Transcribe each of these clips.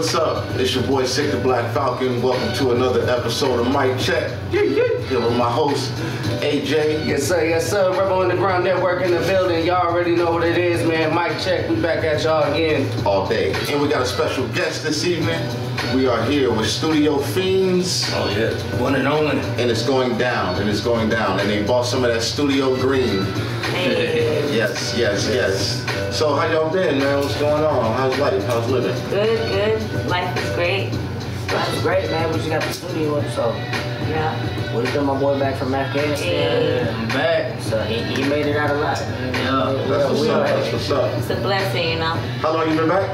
what's up? It's your boy Sick the Black Falcon. Welcome to another episode of Mic Check. Here with my host, AJ. Yes sir. Rebel Underground Network in the building. Y'all already know what it is, man. Mic Check. We back at y'all again. All day. And we got a special guest this evening. We are here with StudioFeenz. Oh yeah. One and only. And it's going down. And they bought some of that studio green. Hey. Yes. So how y'all been, man? What's going on? How's life? How's living? Good. Life is great. Life is great, man. We just got the studio up, so Yeah. we just got my boy back from Afghanistan. I'm back. So he made it out alive. That's what's up. It's a blessing, you know. How long you been back?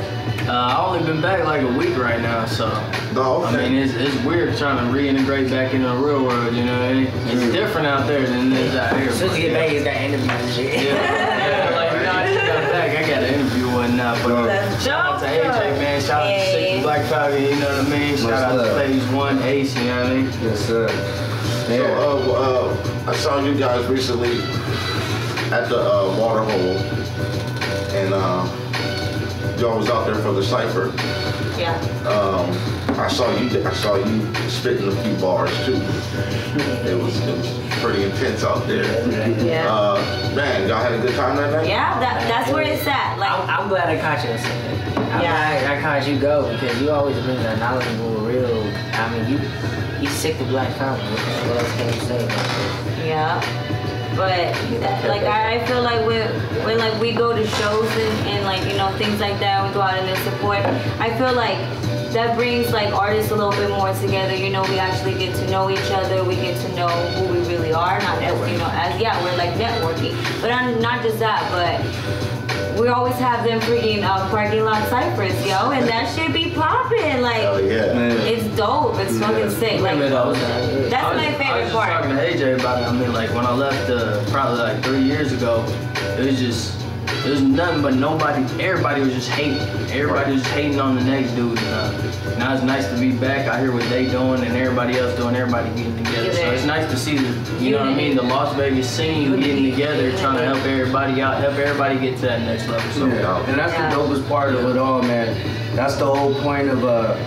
I only been back like a week right now, so No, okay. I mean it's weird trying to reintegrate back into the real world, you know. It's different out there than it is out here. As soon as you get back, he's got interviews and shit. Yeah, like I just got back. I got an interview one now, but shout out to AJ, man. Shout out to Sick the Black Falcon, you know what I mean? Shout out to Phase 1 Ace, you know what I mean? Yes, sir. So, I saw you guys recently at the water hole, and y'all was out there for the cypher. Yeah. I saw you spitting a few bars too. It was pretty intense out there. Yeah. Man, y'all had a good time that night? Yeah, that's where it's at. Like, I'm glad I caught you. I'm glad I caught you go because you always been that knowledgeable, real. I mean, you sick the Black Falcon. What else can you say? yeah. But like I feel like when like we go to shows and like, you know, things like that, we go out and then support. I feel like that brings like artists a little bit more together. You know, we actually get to know each other. We get to know who we really are. Not you know, we're like networking. But not just that, but we always have them freaking parking lot ciphers, yo, and that shit be popping. Like, it's dope. It's fucking sick. Like, that's my favorite part. I was just talking to AJ about it. I mean, like when I left probably like 3 years ago, it was nothing but everybody was just hating. Everybody was just hating on the next dude. Now it's nice to be back. I hear what they doing and everybody else doing, everybody getting together. So it's nice to see you know what I mean, the Las Vegas scene getting together, trying to help everybody out, help everybody get to that next level. So, and that's the dopest part of it all, man. That's the whole point of the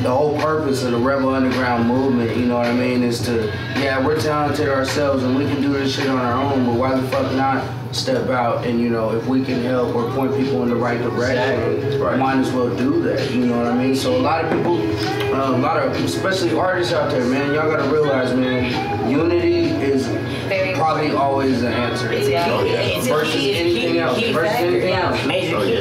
whole purpose of the Rebel Underground movement, you know what I mean, is to, we're talented ourselves and we can do this shit on our own, but why the fuck not step out and, you know, if we can help or point people in the right direction, might as well do that, you know what I mean? So a lot of people, especially artists out there, man, y'all gotta realize, man, unity is probably always the answer. It's versus anything else. Major key.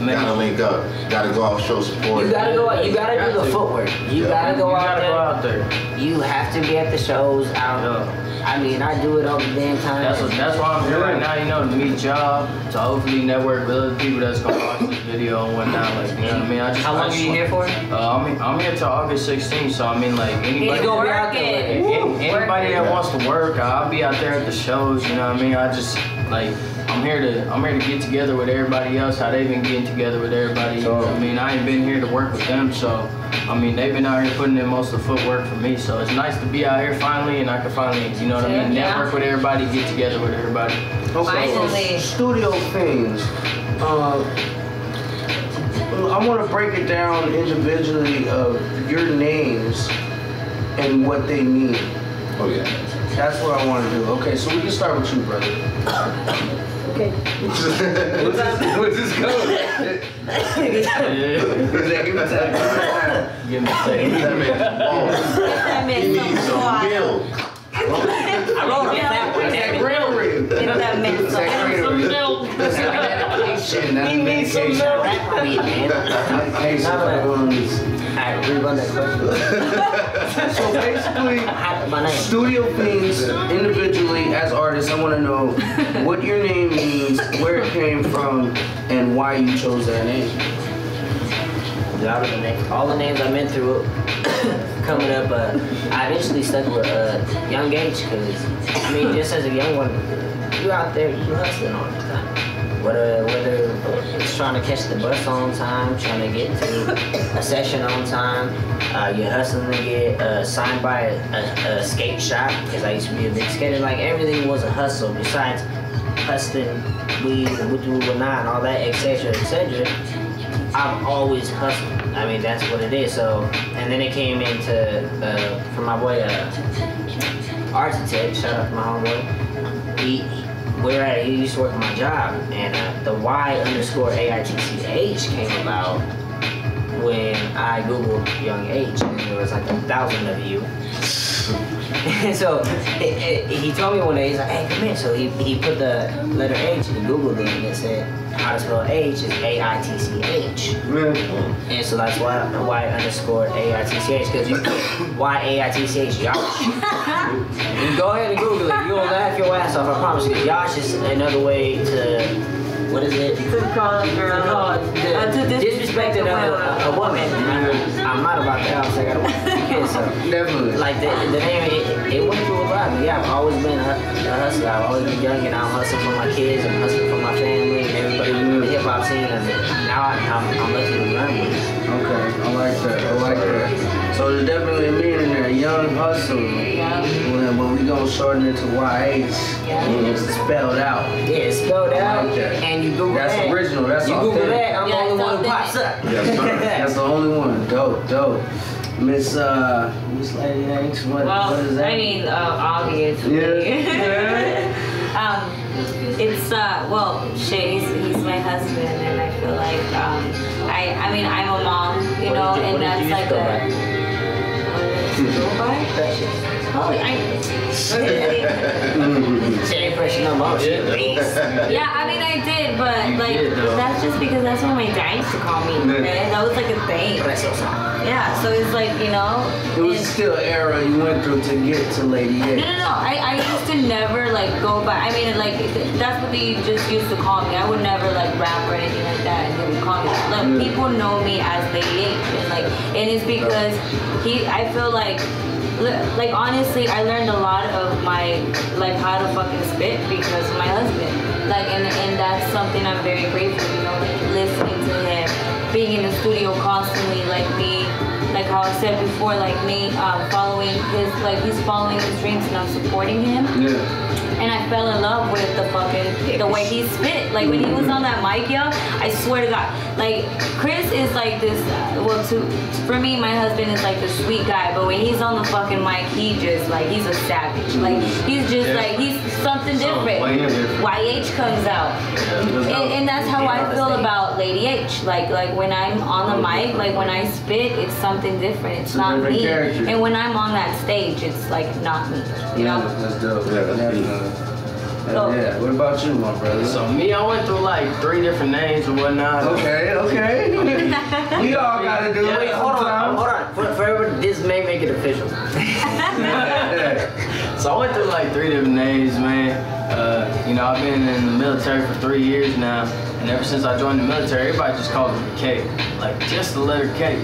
Gotta link up. Gotta go out, show support. You gotta go out. You gotta do the footwork. You gotta go out there. You have to be at the shows out. I mean, I do it all the damn time. That's why I'm here right now, you know, to meet y'all, to hopefully network with other people that's gonna watch this video and whatnot. Like, you know what I mean? How long are you here for? I'm here till August 16th, so I mean, like anybody that wants to work, I'll be out there at the shows. You know what I mean? I'm here to get together with everybody else, how they've been getting together with everybody. You know what I mean? I ain't been here to work with them, so I mean, they've been out here putting in most of the footwork for me, so it's nice to be out here finally, and I can finally, you know what I mean, network with everybody, get together with everybody. Finally. StudioFeenz. I want to break it down individually of your names and what they mean. Oh yeah. That's what I want to do. Okay, so we can start with you, brother. Okay. What's this code? Give me a second. That man, he needs some milk. I wrote it that way. That meant He needs some milk. Alright, rerun that question. So basically, StudioFeenz individually as artists, I want to know what your name means, where it came from, and why you chose that name. All the names I've been through coming up, I eventually stuck with young age because, I mean, just as a young one, you out there, you hustling all the time. Whether it's trying to catch the bus on time, trying to get to a session on time, you're hustling to get signed by a skate shop, because I used to be a big skater. Like, everything was a hustle besides hustling weed and whatnot and all that, etc., etc. I've always hustled. I mean, that's what it is. So, and then it came into, for my boy, Architect, shout out to my homeboy. He used to work at my job, and the Y_AITCH came about when I Googled Young H, and there was like 1,000 of you. And so he told me one day, he's like, hey, come here. So he put the letter H and Googled it, and it said how to spell H is AITCH. And so that's why Y_AITCH, because you put YAITCH, Yosh. You go ahead and Google it. You'll laugh your ass off, I promise you. Yosh is another way to, what is it? To call a girl. To disrespect a woman. I'm not about that. I was like, I don't want to kid, so. Definitely. Like the name, it went through a lot. Yeah, I've always been a hustler. I've always been young, and I'm hustling for my kids. I'm hustling for my family and everybody in the hip hop scene. And now I'm lucky to run with it. Okay, I like that. So there's definitely a meaning there. Young hustle. Yeah. When we gonna shorten it to YH, it's spelled out. Yeah, it's spelled out. Like that. And you Google That's that. original. That's you authentic. Google that. I'm the only one who pops up. Yes, sir. That's the only one. Dope. Miss Lady Hanks, what is that? I mean, obviously. It's he's my husband, and I feel like I mean I'm a mom, you know, and that's like Yeah, I mean I did, but that's just because that's what my dad used to call me. Right? That was like a thing. Yeah, so it's like, you know. It was still an era you went through to get to Lady H. No. I used to never like go by. I mean, like that's what they just used to call me. I would never like rap or anything like that, and they would call me that. Like people know me as Lady H, and it's because I feel like honestly, I learned a lot of my how to fucking spit because of my husband. And that's something I'm very grateful, you know, listening to him, being in the studio constantly, like how I said before, following his, he's following his dreams and I'm supporting him. Yeah. And I fell in love with the way he spit. Like when he was on that mic, yo, I swear to God. Like Chris is like this, for me, my husband is like the sweet guy, but when he's on the fucking mic, he's a savage. Like he's just he's something different. YH comes out. And that's how I feel about Lady H. Like when I'm on the mic, when I spit, it's something different. It's not me. And when I'm on that stage, it's not me. You know? That's dope. Yeah, that's definitely. Yeah. What about you, my brother? So me, I went through 3 different names and whatnot. Okay. We all gotta do it. Wait, hold on. For everybody, this may make it official. So I went through 3 different names, man. You know, I've been in the military for 3 years now, and ever since I joined the military, everybody just calls me K, just the letter K.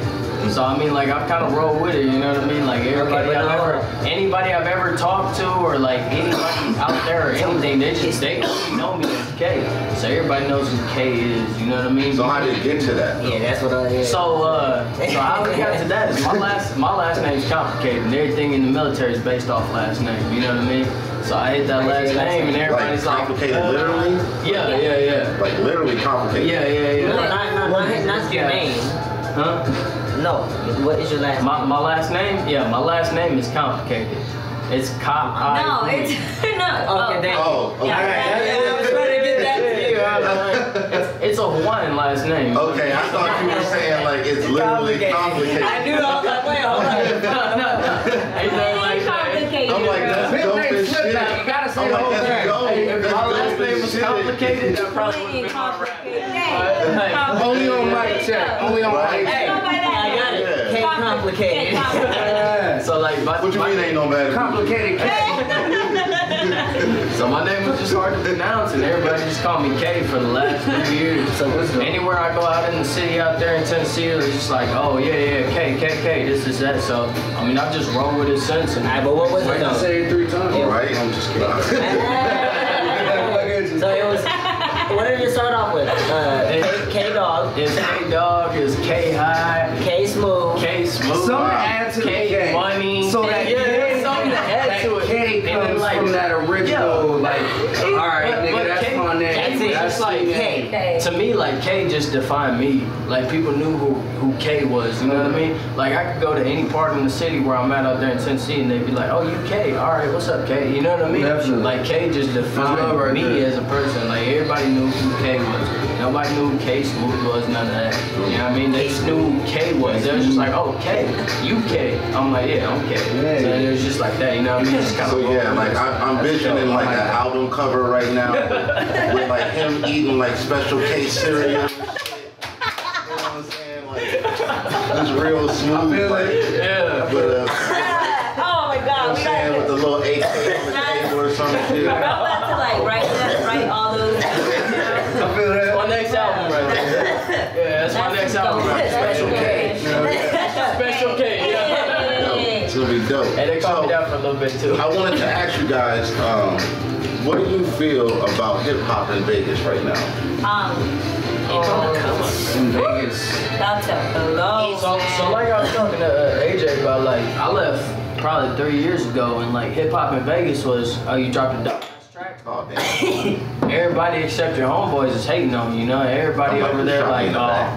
So I mean, I've kind of rolled with it, you know what I mean? Anybody I've ever talked to, or anybody out there or anything, they know me as K. So everybody knows who K is, you know what I mean? So how did you get to that? Yeah, that's what I did. So how we got to that is my last name's complicated, and everything in the military is based off last name, you know what I mean? So I hit that last name, and everybody's complicated, literally? Yeah. Like literally complicated? Yeah. Not your name. Huh? No. What is your last name? My last name? Yeah, my last name is complicated. It's No, it's no. Okay, thank you. Oh, okay. Yeah, I was trying to get that to you. It's a Hawaiian last name. Okay, I thought you were saying it's literally complicated. I knew. I was like, wait, hold on. No. Ain't nothing like that. I'm like, that's dope as shit. You gotta say the whole thing. If my last name was complicated, that probably would have been my rap. Only on mic check. Only on mic check. I got it. K complicated. So what you mean ain't no bad? Complicated K. So my name was just hard to pronounce, and everybody just called me K for the last 3 years. So anywhere I go out in the city out there in Tennessee, it's just oh yeah, K, this is that. So I mean, I've just rolled with it since. And But what was it I though? say it 3 times. All right, I'm just kidding. So it was. What did it start off with? K Dog. It's K Dog. It's K High. K Smooth. K Smooth. Something to add to the K Money. So that something to add to it. K comes from that original, all right, nigga, that's my name. That's it's like K. To me, like K just defined me. Like people knew who K was. You know what I mean? Like I could go to any part in the city where I'm at out there in Tennessee, and they'd be like, "Oh, you K? All right, what's up, K?" You know what I mean? Definitely. Like K just defined me as a person. Like everybody knew who K was. Nobody knew who K Smooth was. None of that. You know what I mean? They just knew who K was. They was just like, "Oh, K, you K." I'm like, "Yeah, I'm K." So it was just like that. You know what I mean? Just kind So yeah, like I'm visioning like an album cover right now with like him eating like Special K cereal. You know what I'm saying? Like it's real smooth. Like, yeah. But oh my God, I'm saying with the little AK on the table or some shit. I'm about to like write all those. I feel that. My next album right there. Yeah, that's my next album right there. Special K. Special K, yeah. It's gonna be dope. And they calmed me down for a little bit too. I wanted to ask you guys, what do you feel about hip hop in Vegas right now? In Vegas. That's a blow. So like I was talking to AJ about, like I left probably 3 years ago, and like hip hop in Vegas was, oh, you dropped a dope ass track. Oh damn. Everybody except your homeboys is hating on you, you know. Everybody over there like, oh,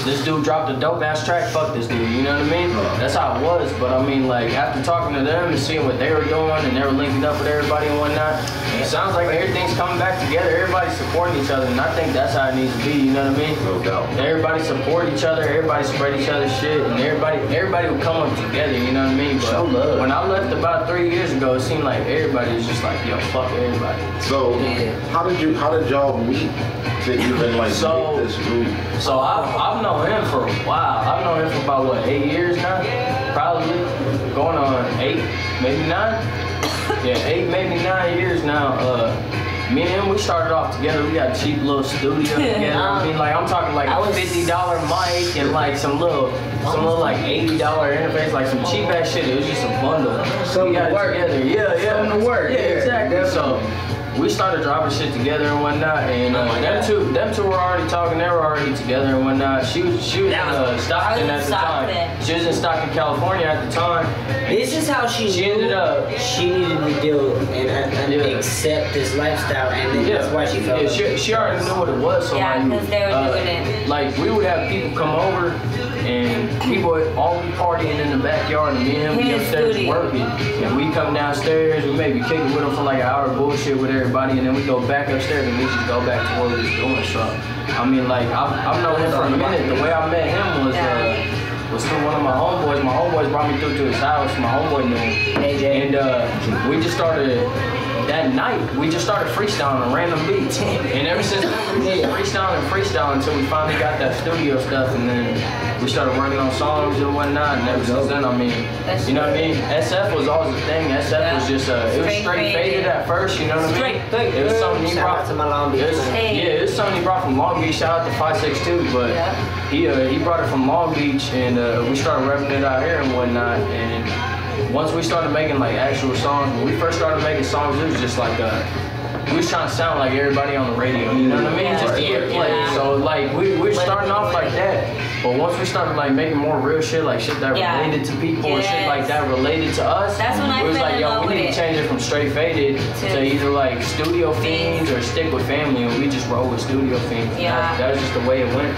this dude dropped a dope ass track, fuck this dude, you know what I mean? That's how it was, but I mean, like, after talking to them and seeing what they were doing, and they were linking up with everybody and whatnot, it sounds like everything's coming back together, everybody's supporting each other, and I think that's how it needs to be, you know what I mean? No doubt. Everybody support each other, everybody spread each other's shit, and everybody would come up together, you know what I mean? But when I left about 3 years ago, it seemed like everybody was just like, yo, fuck everybody. So how did y'all meet to even like make this group? So I've known him for a while. I've known him for about what, 8 years now? Probably going on 8, maybe 9. Yeah, 8, maybe 9 years now. Me and him, we started off together. We got a cheap little studio together. I mean, like I'm talking like a $50 mic and like some little like $80 interface, like some cheap ass shit. It was just a bundle. We got it together. Yeah. Something to work. Yeah, exactly. So we started dropping shit together and whatnot, and them two were already talking. They were already together and whatnot. She was in Stockton at the time. She was in Stockton, California at the time. This is how she ended up. She needed to deal and accept this lifestyle, and then that's why she felt. Yeah, she already knew what it was. So yeah, because they were doing it. Like we would have people come over, and people would all be partying in the backyard, and me and him be upstairs working, and we come downstairs. We maybe kick it with them for like an hour of bullshit with everybody, and then we go back upstairs and we just go back to what we was doing. So I mean, like I've known him for a minute. The way I met him was through one of my homeboys. My homeboys brought me through to his house. My homeboy knew him, and we just started. That night, we just started freestyling on random beats, and ever since then, we just freestyling until we finally got that studio stuff, and then we started working on songs and whatnot, and ever since then, I mean, you know what I mean? SF was always the thing. SF was just, it was straight faded at first, you know what I mean? It was something he brought to my Long Beach. It was something he brought from Long Beach. Shout out to 562, but he brought it from Long Beach, and we started repping it out here and whatnot, and once we started making like actual songs, when we first started making songs, it was just like we was trying to sound like everybody on the radio, you know what I mean? Just to get played. So like we were starting off like that, but once we started like making more real shit, like shit that related to people and shit like that related to us, that's when I was fell like, in yo, love we need to change it from straight faded to either like StudioFeenz or stick with family, and we just roll with StudioFeenz. Yeah, that was just the way it went.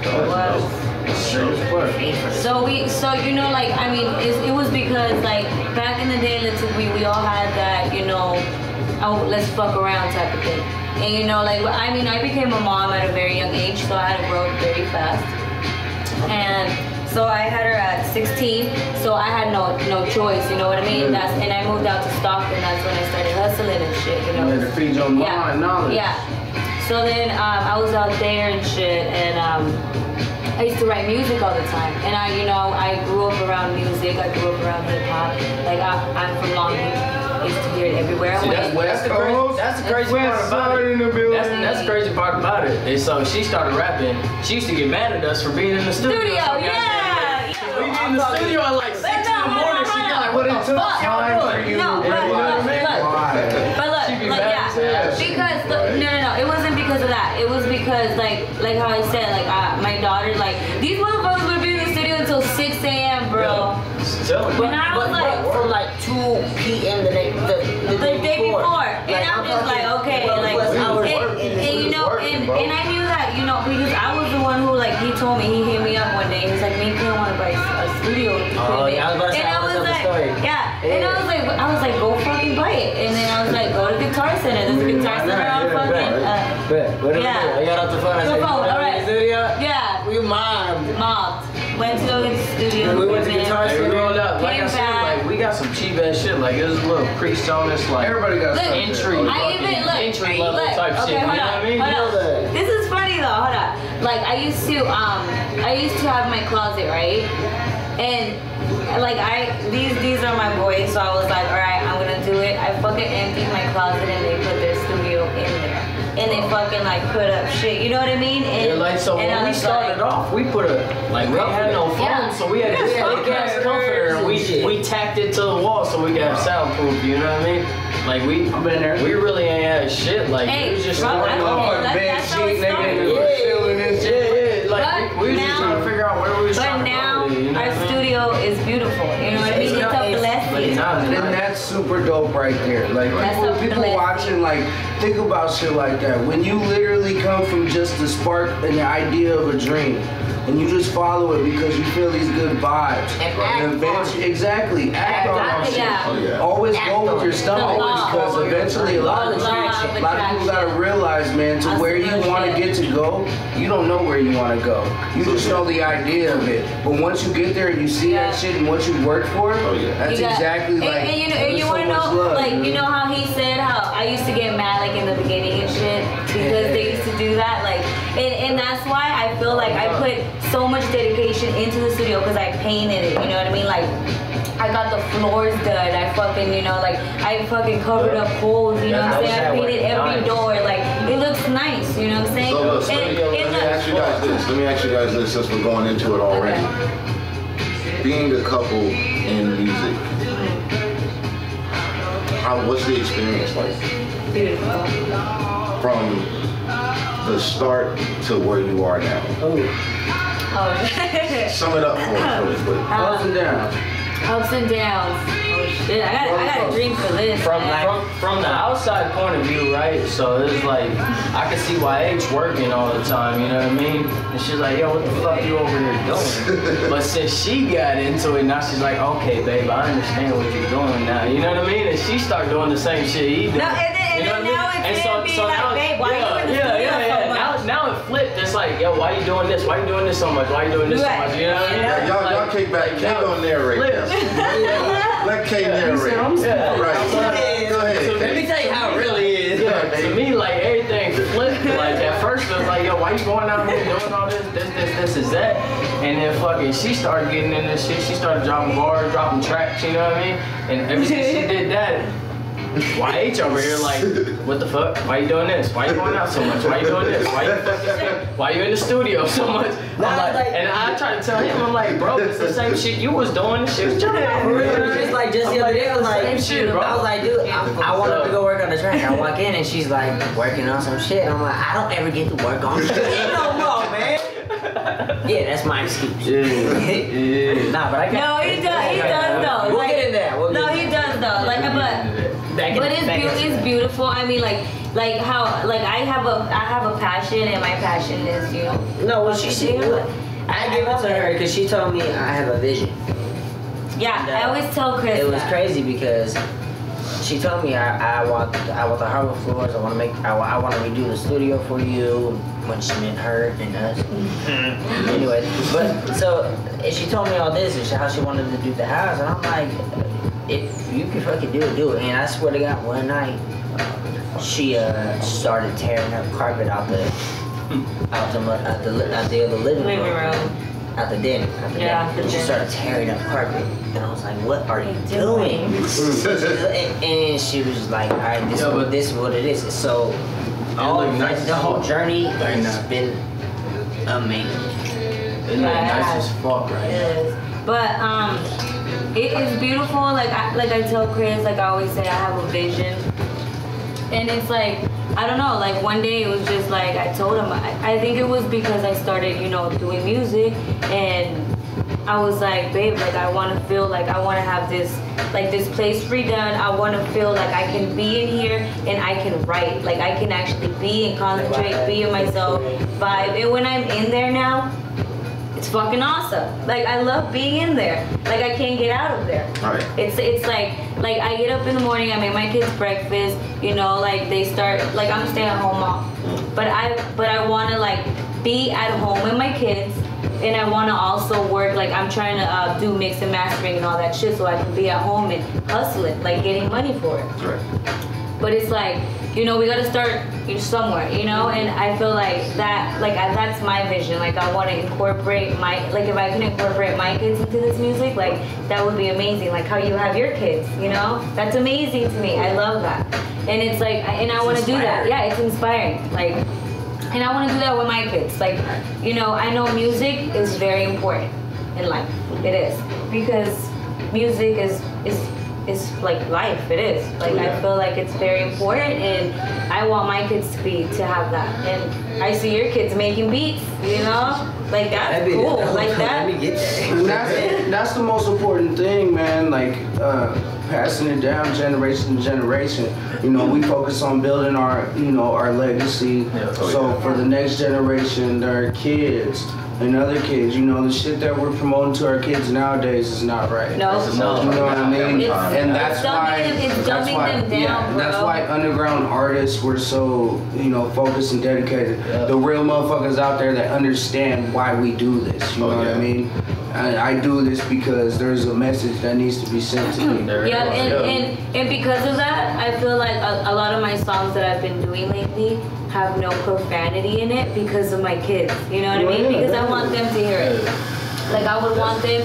It was. So you know, like I mean, it was because like back in the day, we all had that, you know, oh, let's fuck around type of thing. And you know, like I mean, I became a mom at a very young age, so I had to grow up very fast. And so I had her at 16, so I had no choice, you know what I mean? And I moved out to Stockton. That's when I started hustling and shit, you know. You had to feed your mind knowledge. Yeah. So then I was out there and shit, and I used to write music all the time, and I grew up around music. I grew up around hip hop. Like I'm from Long Beach. I used to hear it everywhere I went. That's the crazy part about it. That's the crazy part about it. And so she started rapping. She used to get mad at us for being in the studio. Yeah. We get in the studio at like 6 in the morning. She get like, what the fuck y'all doing? But look, because no, it wasn't because of that. It was because like how I said, like my daughter, like these motherfuckers would be in the studio until 6 a.m. bro. When I was like from like 2 p.m. the day before. And I'm just like, okay, like And you know, and I knew that, you know, because I was the one who, like, he told me, he hit me up one day. He was like, "Maybe I want to buy a studio equipment." Oh, yeah, I was about to say, and I was like, yeah. And I was like, go fucking buy it. And then I was like, go to Guitar Center. There's a Guitar Center on fucking. What did we do? I got off the phone. I said, all right. Yeah. We mobbed. Went to the studio. We went to Guitar Center. We rolled up. Like I said, like we got some cheap ass shit. Like it was a little pre-sonus, like everybody got some entry level type shit. You know what I mean? Hold on. This is funny though. Hold on. Like I used to have my closet, right? And like these are my boys, so I was like, all right, I'm gonna do it. I fucking emptied my closet and they put their studio in there. And they fucking like put up shit, you know what I mean? And, like, so when we started off, we put we had no phone, so we had this big ass comforter and we tacked it to the wall so we could have soundproof, you know what I mean? Like we really ain't had shit, like we was just starting off a bed sheet, nigga, chilling and shit. Like we was just trying to figure out where we was trying to go. But now our studio is beautiful, you know what I mean? It's a blessing. And that's super dope right there. Like people watching, like think about shit like that. When you literally come from just the spark and the idea of a dream, and you just follow it because you feel these good vibes. And eventually, exactly, act on shit. Yeah. Always go with your stomach because eventually a lot of people gotta realize, man, to where you want to get to go, you don't know where you want to go. You just know the idea of it. But once you get there and you see that shit and what you work for, that's exactly like. And you want to know, like, you know how he said how I used to get mad like in the beginning and shit because they used to do that, like, and that's why I feel like I put so much dedication into the studio because I painted it, you know what I mean? Like, I got the floors done, I fucking, you know, like, I fucking covered up holes, you know what I'm saying? I painted every door, like, it looks nice, you know what I'm saying? So look, let me ask you guys this, since we're going into it already. Okay. Being a couple in music, what's the experience like? Beautiful. From the start to where you are now. Sum it up for us really quick. Ups and downs. Ups and downs. Oh shit! I got a drink for this. From the outside point of view, right? So it's like I can see YH working all the time. You know what I mean? And she's like, "Yo, what the fuck you over here doing?" But since she got into it, now she's like, "Okay, babe, I understand what you're doing now." You know what I mean? And she started doing the same shit he did. No, and then now it can be like, babe, why are you in the studio so much? Now it flipped. It's like, yo, why you doing this? Why you doing this so much? Why you doing this so much? You know what I mean? Yeah, y'all kick back. K gonna narrate this. Let K narrate. Right. Go ahead. Let me tell you how it really is. Yeah, to me, like, everything flipped. Like, at first it was like, yo, why you going out here doing all this is that? And then fucking she started getting in this shit. She started dropping bars, dropping tracks, you know what I mean? And ever since she did that, YH over here like, what the fuck? Why you doing this? Why you going out so much? Why you doing this? Why you in the studio so much? I'm like, and I try to tell him, I'm like, bro, it's the same shit you was doing. Shit was jumping out for real. It's like just the other day, I was like, I was like, dude, I wanted to go work on the track. I walk in and she's like working on some shit. I'm like, I don't ever get to work on shit no more, man. Yeah, that's my excuse. Yeah. Nah, but I got. No, he does though. We'll get in there. He does though. Like, but it's beautiful. I mean, like how I have a passion, and my passion is, you know. No, well, she said, I gave it to her because she told me I have a vision. Yeah, and, I always tell Chris. It was crazy because she told me I want the hardwood floors. I want to redo the studio for you. When she meant her and us. Anyway, but so she told me all this and how she wanted to do the house, and I'm like, if you can fucking do it, do it. And I swear to God, one night she started tearing up carpet out the living room. Out the den. She started tearing up carpet, and I was like, "What are you doing?" And she was just like, "All right, this is what it is." So. The whole journey has been amazing. It's nice as fuck, right? It is. But it is beautiful. Like I tell Chris, like I always say, I have a vision, and it's like, I don't know. Like one day it was just like I told him. I think it was because I started, you know, doing music, and I was like, babe, like I want to feel like I want to have this, like this place redone. I want to feel like I can be in here and I can write. Like I can actually be and concentrate, be in myself, vibe. And when I'm in there now, it's fucking awesome. Like I love being in there. Like I can't get out of there. Right. It's like I get up in the morning, I make my kids breakfast, you know, like they start, like I'm a stay-at-home mom. But I want to like be at home with my kids, and I want to also work, like I'm trying to do mix and mastering and all that shit so I can be at home and hustling, like getting money for it. Right. But it's like, you know, we got to start somewhere, you know, and I feel like that, like that's my vision. Like I want to incorporate my, like if I can incorporate my kids into this music, like that would be amazing. Like how you have your kids, you know, that's amazing to me. I love that. And it's like, and I want to do that. Yeah, it's inspiring. Like, and I want to do that with my kids. Like, you know, I know music is very important in life. It is, because music is like life. It is. Like I feel like it's very important, and I want my kids to have that. And I see your kids making beats, you know, like that's cool. Like that. And that's the most important thing, man. Like passing it down generation to generation. You know, we focus on building our, you know, our legacy. So for the next generation, their kids and other kids, you know, the shit that we're promoting to our kids nowadays is not right. No. You know what I mean? And that's why it's dumbing them down, and that's why underground artists were so, you know, focused and dedicated. The real motherfuckers out there that understand why we do this. You know what I mean? I do this because there's a message that needs to be sent to me. Yeah, and because of that, I feel like a lot of my songs that I've been doing lately have no profanity in it because of my kids. You know what I mean? Because I want them to hear it. Like I would want them,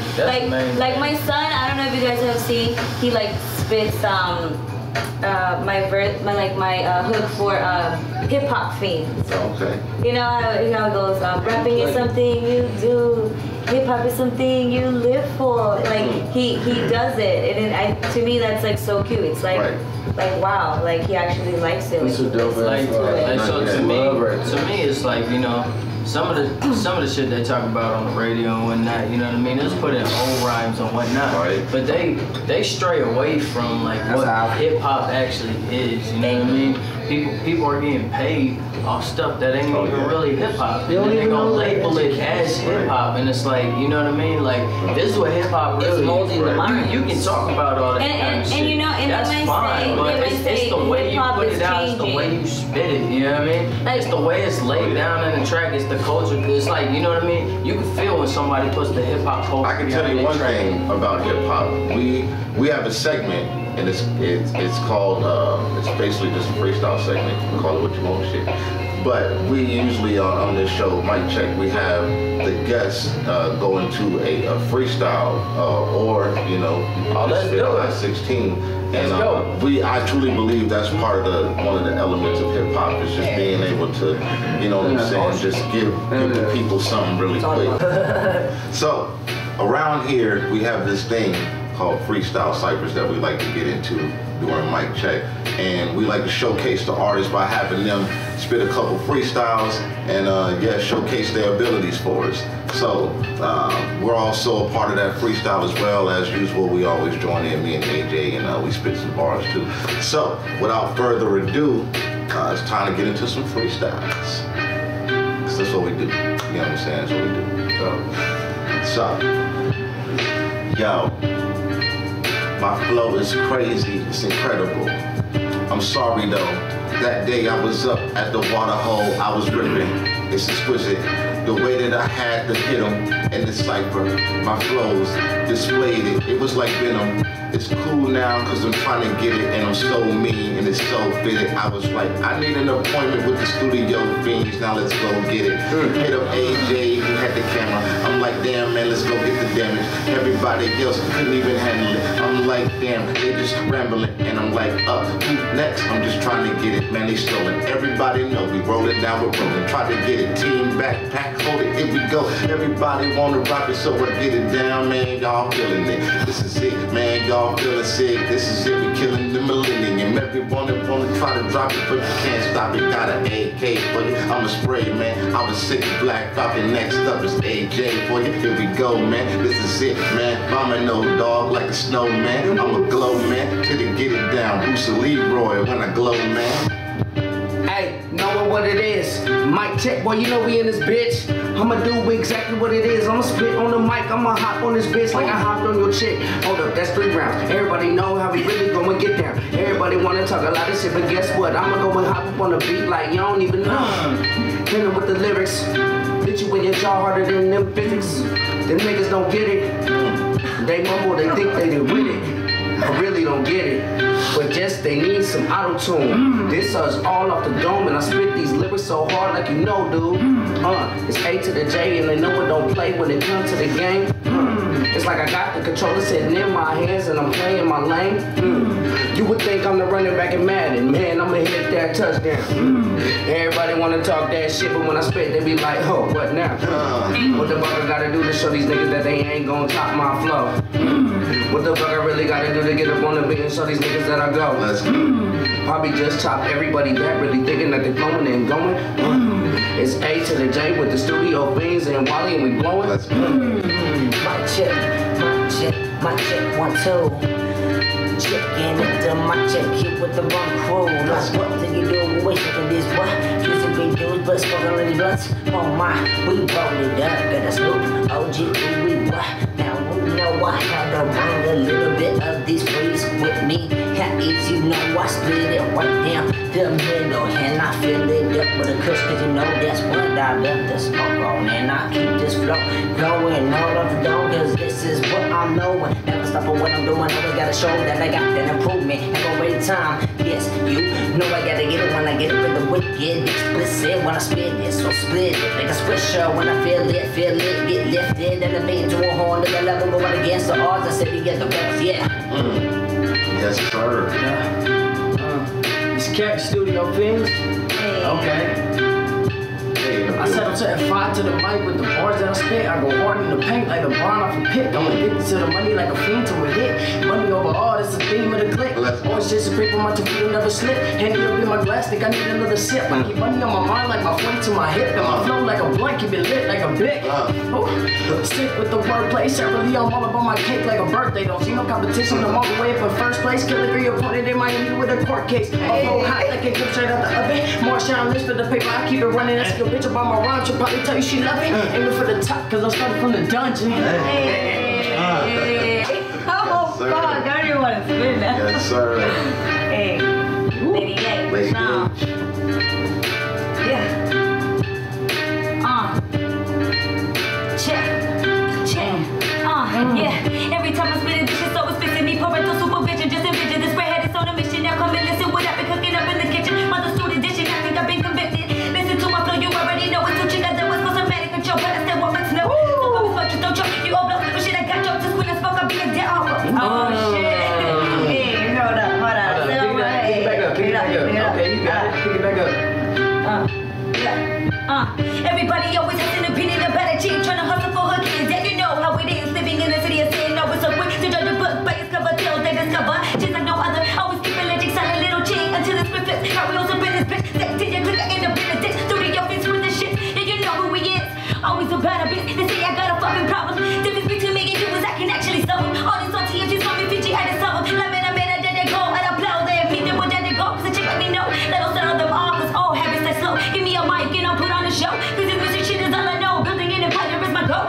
like my son. I don't know if you guys have seen. He like spits my hook for hiphop-Feens. Okay. You know how it goes. Rapping is something you do. Hip hop is something you live for. Like he does it, and to me that's like so cute. It's like like wow, like he actually likes it. It's a dope like so to me it's like, you know, some of the shit they talk about on the radio and whatnot, you know what I mean? It's put in old rhymes and whatnot. Right. But they stray away from like what hip hop actually is, you know what I mean? People are getting paid off stuff that ain't even really hip hop. They gonna label it as hip hop, and it's like, you know what I mean? Like this is what hip hop really is. You can talk about all that kind of shit. And you know, and that's fine, but it's the way you put it out, it's the way you spit it. You know what I mean? Like, it's the way it's laid down in the track. It's the culture. It's like, you know what I mean? You can feel when somebody puts the hip hop culture. I can tell you one thing about hip hop. We have a segment, and it's called it's basically just a freestyle segment. You can call it what you want, shit. But we usually on this show, Mic Check, we have the guests go into a freestyle or, you know, let's do it. 16. And I truly believe that's part of one of the elements of hip hop is just being able to, you know what I'm saying, just give the people something really quick. So around here we have this thing called freestyle ciphers that we like to get into during Mic Check, and we like to showcase the artists by having them spit a couple freestyles and showcase their abilities for us. So we're also a part of that freestyle as well. As usual, we always join in, me and AJ, and we spit some bars too. So without further ado, it's time to get into some freestyles. Cause that's what we do. You know what I'm saying? That's what we do. So yo. My flow is crazy, it's incredible. I'm sorry though, that day I was up at the water hole, I was ripping. It's exquisite, the way that I had to hit them in the cypher. My flows displayed it, it was like venom. It's cool now cause I'm trying to get it, and I'm so mean and it's so fitted. I was like, I need an appointment with the StudioFeenz, now let's go get it. Hit up AJ who had the camera. I'm like, damn man, let's go get the damage. Everybody else couldn't even handle it. I'm like, damn, they're just rambling. And I'm like, up, who next? I'm just trying to get it, man, they stolen. Everybody know we rolling down with rolling. Try to get it, team backpack. back, hold it, here we go. Everybody wanna rock it, so I get it down, man. Y'all feeling it. This is it, man. Y'all feeling sick. This is it. We killing the millennium. Everyone that wanna try to drop it, but you can't stop it. Got an AK for you. I'm a spray, man. I was sick of Black Falcon. Next up is AJ for you. Here we go, man. This is it, man. Bombing no dog like a snowman. I'm a glow, man. Till to get it down. Bruce Leroy when I glow, man. Hey, knowing what it is. Mic check, boy, you know we in this bitch. I'ma do exactly what it is. I'ma spit on the mic, I'ma hop on this bitch like I hopped on your chick. Hold up, that's 3 rounds. Everybody know how we really gonna get down. Everybody wanna talk a lot of shit, but guess what? I'ma go and hop up on the beat like you don't even know. Hitting with the lyrics. Bitch, you in your jaw harder than them physics. Them niggas don't get it. They mumble, they think they did with it. I really don't get it. But just they need some auto-tune. This is all off the dome, and I spit these lyrics so hard like you know, dude. It's A to the J, and they know it don't play when it comes to the game. It's like I got the controller sitting in my hands, and I'm playing my lane. You would think I'm the running back in Madden, man. I'ma hit that touchdown. Everybody wanna talk that shit, but when I spit, they be like, oh, what now? What the fuck I gotta do to show these niggas that they ain't gonna top my flow? What the fuck I really gotta do to get up on the beat and show these niggas that I go? Let's go. Probably just chop everybody back, really thinking that they flowing and going. It's A to the J with the StudioFeenz and Wally, and we blowing. Let's go. My check, 1, 2. Checking into my check here with the wrong crew. Like what do you do? Wait for this what? Used to be dudes, but smoking any blunts. Oh my, we rolled it up, got a scoop. OG, we what? Now we know I had to bring a little bit of these freeze with me. How easy, you know I split it right down the middle, and I fill it up with a kush, cause you know that's what I left the smoke on. And I keep this flow going all of the dome, cause this is what I'm knowing. Never stop on what I'm doing, always gotta show that I got that improvement. Never wait time, yes, you know I gotta get it when I get it with the wicked. Explicit when I spit it, so split it like a swisher. When I feel it, get lifted, and I beat to a horn to the level, go out against the odds. I said we get the reps, yeah. Yes, sir. It's Cat StudioFeenz. Okay. I said I'm setting fire to the mic with the bars that I spit. I go hard in the paint like LeBron off a pit. I'm addicted to the money like a fiend to a hit. Money over all, that's the theme of the clip. Always just a creep on my tequila, never slip. Hand it up in my glass, think I need another sip. I keep money on my mind like my flame to my hip. And my flow like a blunt, keep it lit like a bic. Sick with the wordplay, separately I'm all up on my cake like a birthday. Don't see no competition, I'm all the way up in first place. Killer 3 appointed in Miami with a court case. I flow hot like it comes straight out the oven. More shine list for the paper, I keep it running. That's your bitch about my rhyme, she'll probably tell you she love it. Aiming for the top, cause I'm starting from the dungeon. Oh, fuck, I don't even want to spin that. Yes, sir. Hey, Lady Gay. Lady Yeah. Check. Yeah. Every time I spit it, this shit's always fixing me. Parental supervision, just envision this redhead is on a mission. Now come and listen what I've been cooking up in the kitchen. Mother student dishing, I think I've been convicted. Listen to my flow, you already know it's too chick. I done with cosmetic control, but I still want my snow. So come and fuck you, don't choke. You all blow, but shit, I got jokes. Just when I spoke, I'll be a dead offer. Oh shit. Hey, hold up. Pick it back up. Okay, you got it. Pick it back up. Everybody always has an opinion about a chick trying to hustle for her kids. Yeah, you know how it is living in the city of sin. Always so quick to judge a book by its cover till they discover she's like no other. Always keep it legit, silent little chick until the script flips. How we also been this bitch. That to your click, I end up in a ditch. StudioFeenz with the shit. Yeah, you know who he is. Always about a bitch. They say I got a fucking problem. Difference between me and you is I can actually solve them. All these on TFGs from me, Fiji had to solve them. I made a dead they go and I blow them. Me them with that they go. Cause the chick let me know. Let us settle them all. Cause all habits that slow. Give me a mic and I'll put on a show. Cause this music shit is all I know. Building an empire is my goal.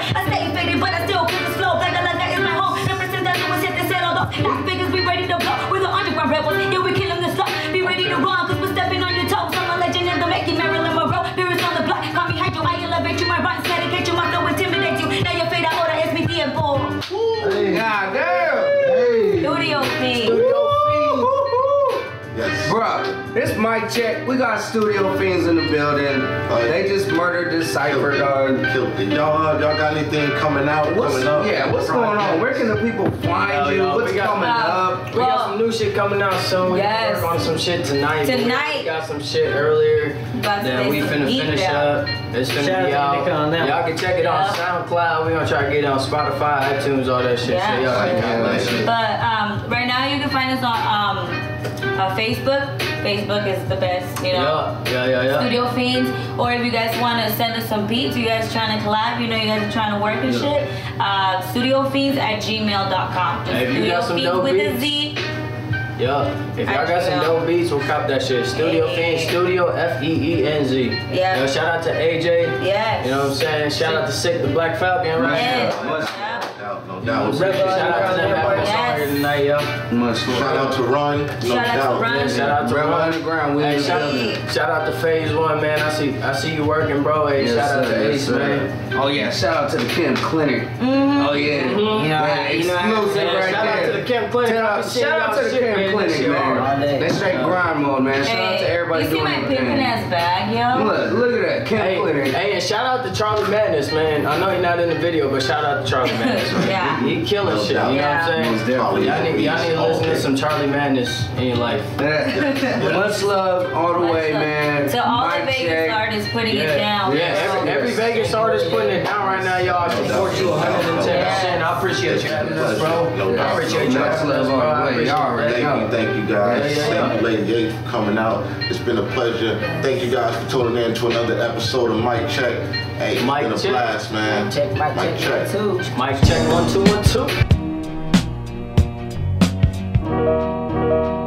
This mic check. We got StudioFeenz in the building. They just murdered this cipher, dog. Y'all got anything coming out? Coming up? Yeah, what's going on? Where can the people find you? What's coming up? We got some new shit coming out soon. Yes. We work on some shit tonight. Tonight. We got some shit earlier. Then we finna finish up. It's finna be out. Y'all can check it on SoundCloud. We gonna try to get it on Spotify, iTunes, all that shit. Yeah. So y'all can have that shit. But right now you can find us on Facebook. Facebook is the best, you know. Yeah. StudioFeenz. Or if you guys want to send us some beats, you guys trying to collab, you know, you guys are trying to work and shit. StudioFeenz@gmail.com. Hey, if you got some dope with beats. a Z. Yeah, if y'all got some dope beats, we'll cop that shit. StudioFeenz, Studio FEENZ. Yeah. Yo, shout out to AJ. Yes. You know what I'm saying? Shout out to Sick, the Black Falcon, right? Yes. No doubt. Shout out to them having us on here tonight, yo. Shout out to Run. No doubt. Yeah, shout out to Rebel Run. Underground. Hey, shout out to Phase 1, man. I see you working, bro. Hey, Yes, shout out sir, to yes, Ace, sir. man. Oh yeah, shout out to the Kim Clinic. Oh yeah, exclusive right shout out there. to the Kim Clinic. Shout out to the Kim Clinic, man. They straight grind mode, man. Shout out to everybody you see doing my their pimpin' thing. ass bag, yo? Look at that, Kim Clinic. Hey, and shout out to Charlie Madness, man. I know you're not in the video, but shout out to Charlie Madness. Man. Yeah. He killing shit, you know what I'm saying? Y'all need to listen to some Charlie Madness in your life. Much love all the way, man. To all the Mic Vegas check. artists putting it down. Yeah, every Vegas artist putting it down right now, y'all. I support you 110%. I appreciate you having us, bro. I appreciate you having us, bro. I appreciate that. Thank you guys. Thank you, Lady Gates, for coming out. It's been a pleasure. Thank you guys for tuning in to another episode of Mic Check. Hey, it's been a blast, man. Mic check 2. Mic check 1 2 1 2.